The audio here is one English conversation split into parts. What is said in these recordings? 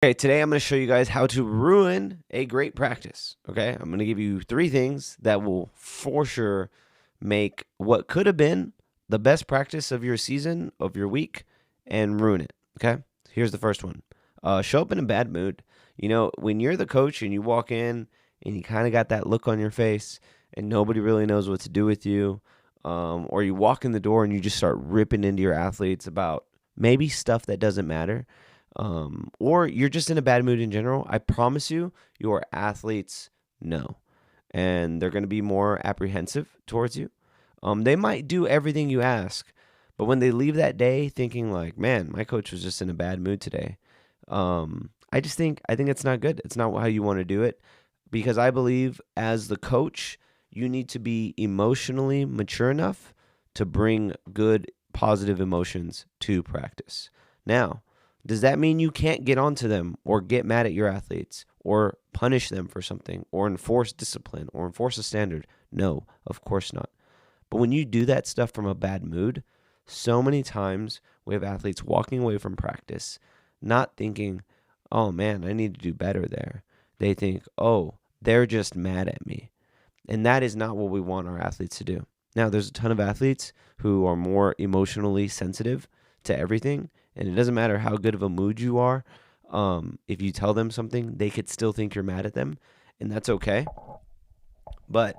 Okay, today I'm going to show you guys how to ruin a great practice. Okay, I'm going to give you 3 things that will for sure make what could have been the best practice of your season, of your week, and ruin it. Okay, here's the first one. Show up in a bad mood. When you're the coach and you walk in and you kind of got that look on your face and nobody really knows what to do with you, or you walk in the door and you just start ripping into your athletes about maybe stuff that doesn't matter, or you're just in a bad mood in general, I promise you, your athletes know, and they're going to be more apprehensive towards you. They might do everything you ask, but when they leave that day thinking like, "Man, my coach was just in a bad mood today," I think it's not good. It's not how you want to do it, because I believe as the coach, you need to be emotionally mature enough to bring good, positive emotions to practice. Now, does that mean you can't get onto them or get mad at your athletes or punish them for something or enforce discipline or enforce a standard? No, of course not. But when you do that stuff from a bad mood, so many times we have athletes walking away from practice not thinking, "Oh man, I need to do better there." They think, "Oh, they're just mad at me." And that is not what we want our athletes to do. Now, there's a ton of athletes who are more emotionally sensitive to everything, and it doesn't matter how good of a mood you are. If you tell them something, they could still think you're mad at them, and that's okay. But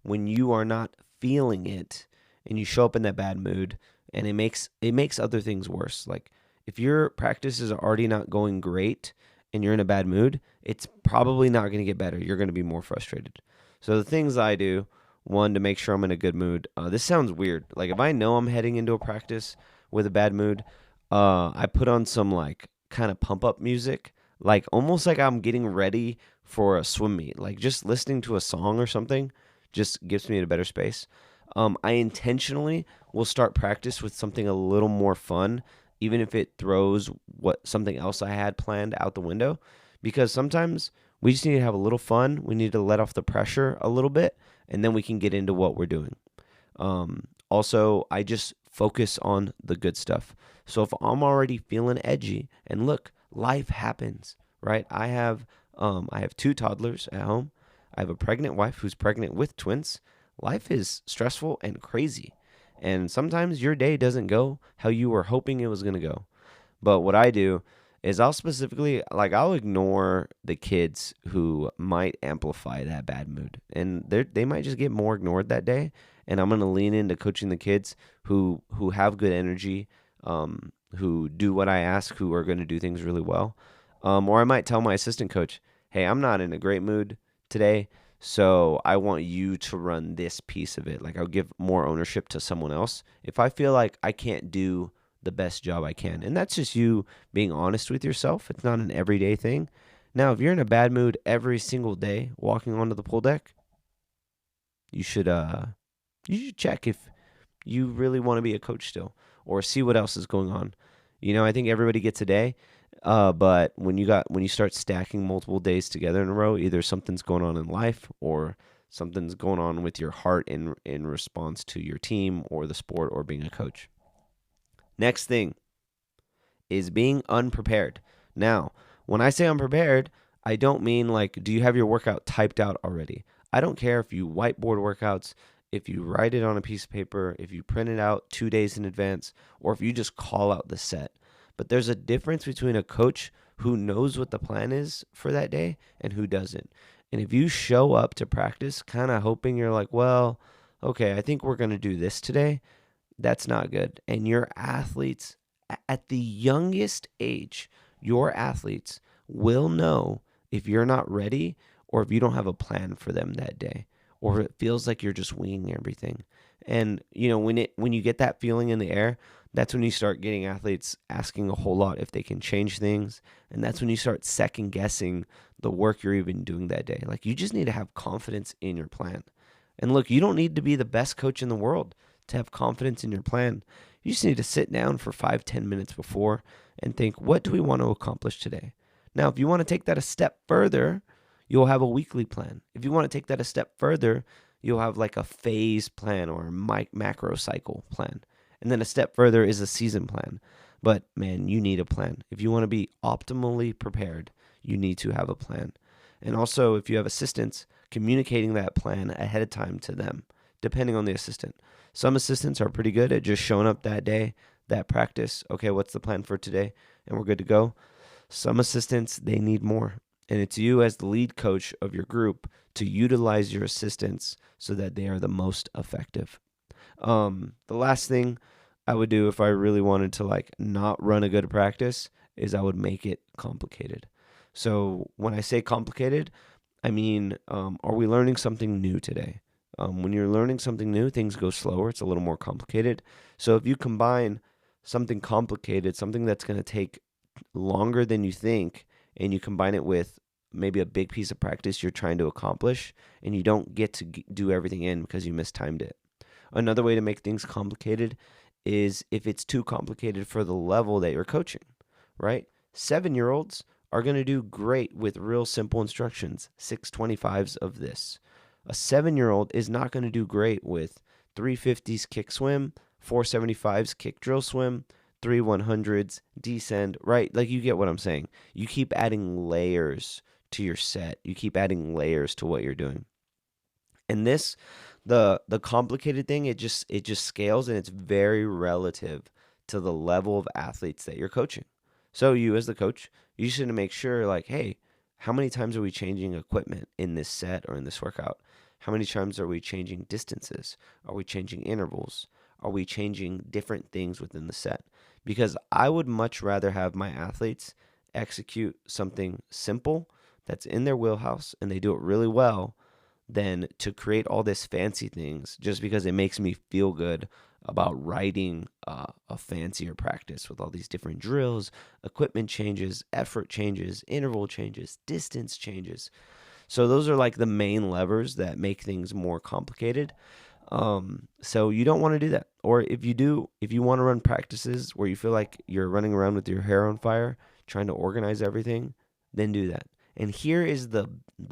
when you are not feeling it, and you show up in that bad mood, and it makes other things worse. Like if your practice is already not going great, and you're in a bad mood, it's probably not going to get better. You're going to be more frustrated. So the things I do, one, to make sure I'm in a good mood. This sounds weird. Like if I know I'm heading into a practice with a bad mood, I put on some like kind of pump up music, like almost like I'm getting ready for a swim meet. Like just listening to a song or something just gets me in a better space. I intentionally will start practice with something a little more fun, even if it throws what something else I had planned out the window, because sometimes we just need to have a little fun. We need to let off the pressure a little bit, and then we can get into what we're doing. Also, I just focus on the good stuff. So if I'm already feeling edgy, and look, life happens, right? I have 2 toddlers at home. I have a pregnant wife who's pregnant with twins. Life is stressful and crazy. And sometimes your day doesn't go how you were hoping it was going to go. But what I do is I'll ignore the kids who might amplify that bad mood. And they might just get more ignored that day. And I'm going to lean into coaching the kids who have good energy, who do what I ask, who are going to do things really well. Or I might tell my assistant coach, "Hey, I'm not in a great mood today, so I want you to run this piece of it." Like I'll give more ownership to someone else if I feel like I can't do the best job I can. And that's just you being honest with yourself. It's not an everyday thing. Now, if you're in a bad mood every single day walking onto the pool deck, you should check if you really want to be a coach still, or see what else is going on. I think everybody gets a day, but when you start stacking multiple days together in a row, either something's going on in life or something's going on with your heart in response to your team or the sport or being a coach. Next thing is being unprepared. Now, when I say unprepared, I don't mean like, do you have your workout typed out already? I don't care if you whiteboard workouts, if you write it on a piece of paper, if you print it out 2 days in advance, or if you just call out the set. But there's a difference between a coach who knows what the plan is for that day and who doesn't. And if you show up to practice kind of hoping you're like, "Well, okay, I think we're going to do this today," that's not good. And your athletes, at the youngest age, your athletes will know if you're not ready or if you don't have a plan for them that day, or it feels like you're just winging everything. And when you get that feeling in the air, that's when you start getting athletes asking a whole lot if they can change things, and that's when you start second guessing the work you're even doing that day. Like you just need to have confidence in your plan. And look, you don't need to be the best coach in the world to have confidence in your plan. You just need to sit down for 5-10 minutes before and think, what do we want to accomplish today? Now, if you want to take that a step further, you'll have a weekly plan. If you want to take that a step further, you'll have like a phase plan or a macro cycle plan. And then a step further is a season plan. But man, you need a plan. If you want to be optimally prepared, you need to have a plan. And also, if you have assistants, communicating that plan ahead of time to them, depending on the assistant. Some assistants are pretty good at just showing up that day, that practice. Okay, what's the plan for today? And we're good to go. Some assistants, they need more. And it's you as the lead coach of your group to utilize your assistants so that they are the most effective. The last thing I would do if I really wanted to like not run a good practice is I would make it complicated. So when I say complicated, I mean, are we learning something new today? When you're learning something new, things go slower. It's a little more complicated. So if you combine something complicated, something that's going to take longer than you think, and you combine it with maybe a big piece of practice you're trying to accomplish, and you don't get to do everything in because you mistimed it. Another way to make things complicated is if it's too complicated for the level that you're coaching, right? 7-year-olds are going to do great with real simple instructions, 625s of this. A 7-year-old is not going to do great with 350s kick swim, 475s kick drill swim, 3 100s descend, right? Like you get what I'm saying. You keep adding layers to your set. You keep adding layers to what you're doing. And this, the complicated thing, it just scales, and it's very relative to the level of athletes that you're coaching. So you as the coach, you should make sure like, hey, how many times are we changing equipment in this set or in this workout? How many times are we changing distances? Are we changing intervals? Are we changing different things within the set? Because I would much rather have my athletes execute something simple that's in their wheelhouse and they do it really well than to create all this fancy things just because it makes me feel good about writing a fancier practice with all these different drills, equipment changes, effort changes, interval changes, distance changes. So those are like the main levers that make things more complicated. So you don't want to do that. Or if you do, if you want to run practices where you feel like you're running around with your hair on fire, trying to organize everything, then do that. And here is the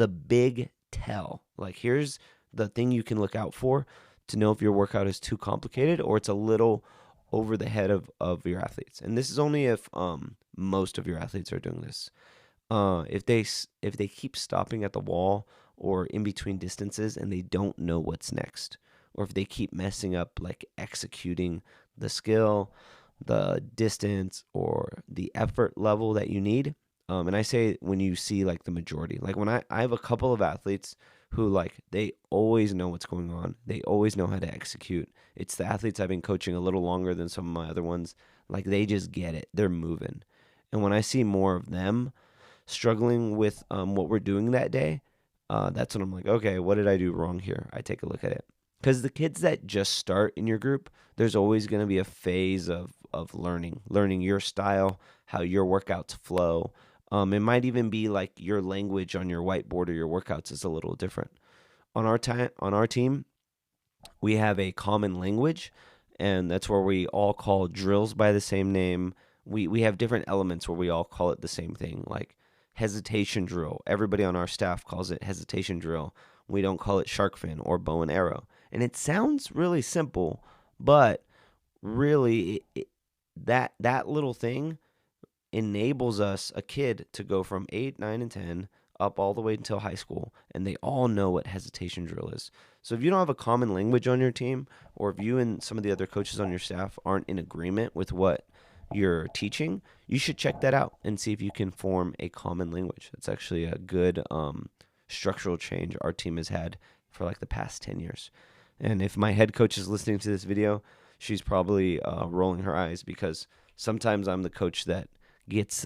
big tell. Like here's the thing you can look out for to know if your workout is too complicated or it's a little over the head of your athletes. And this is only if most of your athletes are doing this. If they keep stopping at the wall or in between distances and they don't know what's next, or if they keep messing up like executing the skill, the distance, or the effort level that you need. And I say when you see like the majority, like when I have a couple of athletes who like they always know what's going on. They always know how to execute. It's the athletes I've been coaching a little longer than some of my other ones. Like they just get it. They're moving. And when I see more of them struggling with what we're doing that day, that's when I'm like, okay, what did I do wrong here? I take a look at it. Because the kids that just start in your group, there's always going to be a phase of learning your style, how your workouts flow. It might even be like your language on your whiteboard or your workouts is a little different. On our team, we have a common language, and that's where we all call drills by the same name. We have different elements where we all call it the same thing, like hesitation drill. Everybody on our staff calls it hesitation drill. We don't call it shark fin or bow and arrow. And it sounds really simple, but really that little thing enables us, a kid, to go from 8, 9, and 10 up all the way until high school, and they all know what hesitation drill is. So if you don't have a common language on your team, or if you and some of the other coaches on your staff aren't in agreement with what you're teaching, you should check that out and see if you can form a common language. That's actually a good structural change our team has had for like the past 10 years. And if my head coach is listening to this video, she's probably rolling her eyes because sometimes I'm the coach that gets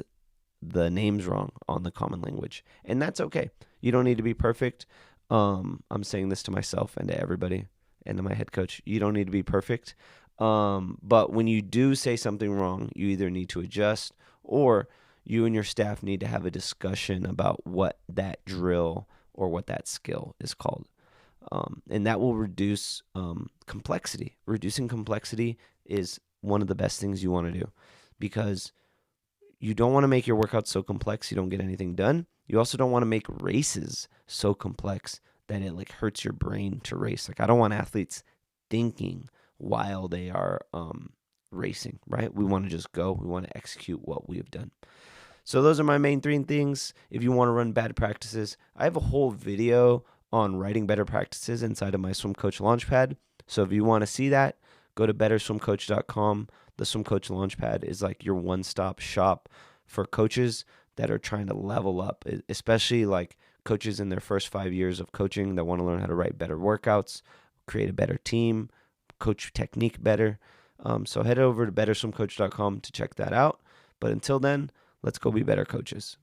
the names wrong on the common language. And that's okay. You don't need to be perfect. I'm saying this to myself and to everybody and to my head coach. You don't need to be perfect. But when you do say something wrong, you either need to adjust or you and your staff need to have a discussion about what that drill or what that skill is called. And that will reduce complexity. Reducing complexity is one of the best things you want to do because you don't want to make your workouts so complex you don't get anything done. You also don't want to make races so complex that it like hurts your brain to race. Like I don't want athletes thinking while they are racing, right? We want to just go. We want to execute what we have done. So those are my main three things. If you want to run bad practices, I have a whole video on writing better practices inside of my Swim Coach Launchpad. So if you want to see that, go to betterswimcoach.com. The Swim Coach Launchpad is like your one-stop shop for coaches that are trying to level up, especially like coaches in their first 5 years of coaching that want to learn how to write better workouts, create a better team, coach technique better. So head over to betterswimcoach.com to check that out. But until then, let's go be better coaches.